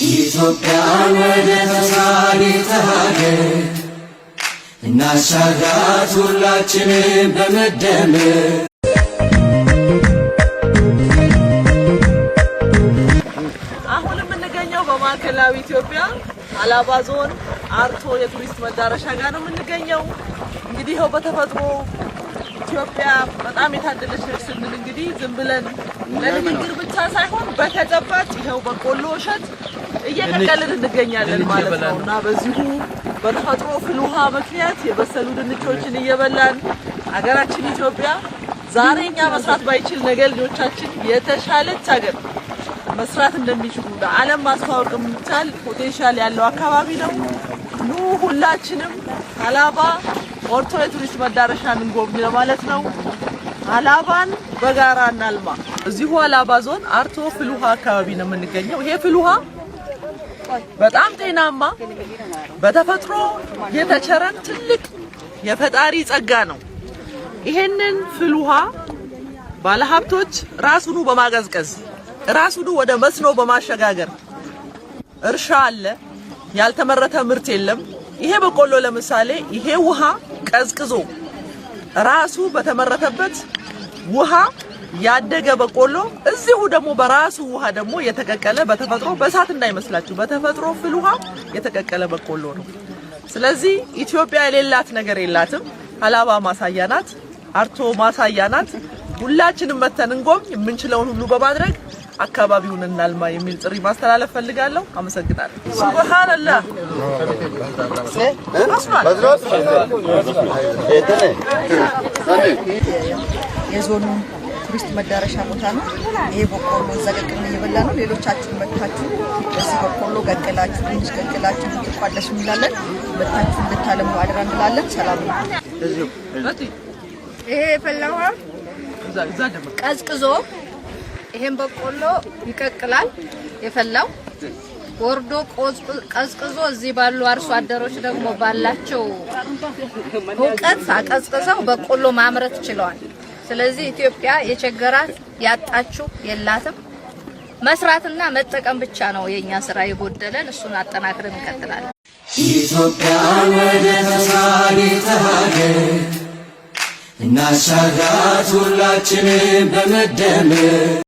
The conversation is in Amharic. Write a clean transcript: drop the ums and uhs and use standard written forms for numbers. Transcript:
ኢትዮጵያ ወደ ተሳሪተ ሀገር እናሻግራት ሁላችንም በመደመር። አሁን የምንገኘው በማዕከላዊ ኢትዮጵያ አላባ ዞን አርቶ የቱሪስት መዳረሻ ጋር ነው የምንገኘው። እንግዲህ ይኸው በተፈጥሮ ኢትዮጵያ በጣም የታደለች ነች ስንል እንግዲህ ዝም ብለን ለንግግር ብቻ ሳይሆን በተጨባጭ ይኸው በቆሎ እሸት እየቀቀልን እንገኛለን ማለት ነው። እና በዚሁ በተፈጥሮ ፍል ውሃ ምክንያት የበሰሉ ድንቾችን እየበላን ሀገራችን ኢትዮጵያ ዛሬ እኛ መስራት ባይችል ነገ ልጆቻችን የተሻለች ሀገር መስራት እንደሚችሉ ለዓለም ማስተዋወቅ የሚቻል ፖቴንሻል ያለው አካባቢ ነው። ኑ ሁላችንም አላባ ኦርቶ የቱሪስት መዳረሻን እንጎብኝ ለማለት ነው። አላባን በጋራ እናልማ። እዚሁ አላባ ዞን አርቶ ፍል ውሃ አካባቢ ነው የምንገኘው። ይሄ ፍል ውሃ በጣም ጤናማ በተፈጥሮ የተቸረን ትልቅ የፈጣሪ ጸጋ ነው። ይሄንን ፍል ውሃ ባለሀብቶች ራሱኑ በማቀዝቀዝ ራሱኑ ወደ መስኖ በማሸጋገር እርሻ አለ፣ ያልተመረተ ምርት የለም። ይሄ በቆሎ ለምሳሌ ይሄ ውሃ ቀዝቅዞ ራሱ በተመረተበት ውሃ ያደገ በቆሎ እዚሁ ደግሞ በራሱ ውሃ ደግሞ የተቀቀለ በተፈጥሮ በእሳት እንዳይመስላችሁ በተፈጥሮ ፍል ውሃ የተቀቀለ በቆሎ ነው። ስለዚህ ኢትዮጵያ የሌላት ነገር የላትም። አላባ ማሳያ ናት፣ አርቶ ማሳያ ናት። ሁላችንም መተን እንጎብኝ፣ የምንችለውን ሁሉ በማድረግ አካባቢውን እናልማ የሚል ጥሪ ማስተላለፍ ፈልጋለሁ። አመሰግናለሁ። ሱብሃንአላህ የዞኑ ቱሪስት መዳረሻ ቦታ ነው። ይሄ በቆሎ ዘቀቅን እየበላ ነው። ሌሎቻችሁ መጥታችሁ በዚህ በቆሎ ቀቅላችሁ ድንች ቀቅላችሁ እንድትቋደሱ እንላለን። መጥታችሁ እንድታለሙ አደራ እንላለን። ሰላም ነው። ይሄ የፈላው ቀዝቅዞ ይሄን በቆሎ ይቀቅላል። የፈላው ወርዶ ቀዝቅዞ እዚህ ባሉ አርሶ አደሮች ደግሞ ባላቸው እውቀት አቀዝቅዘው በቆሎ ማምረት ችለዋል። ስለዚህ ኢትዮጵያ የቸገራት ያጣችው የላትም። መስራትና መጠቀም ብቻ ነው የኛ ስራ የጎደለን። እሱን አጠናክረን እንቀጥላለን። ኢትዮጵያ ወደ ተሳሪተ ሀገር እናሻግራት ሁላችንም በመደመር።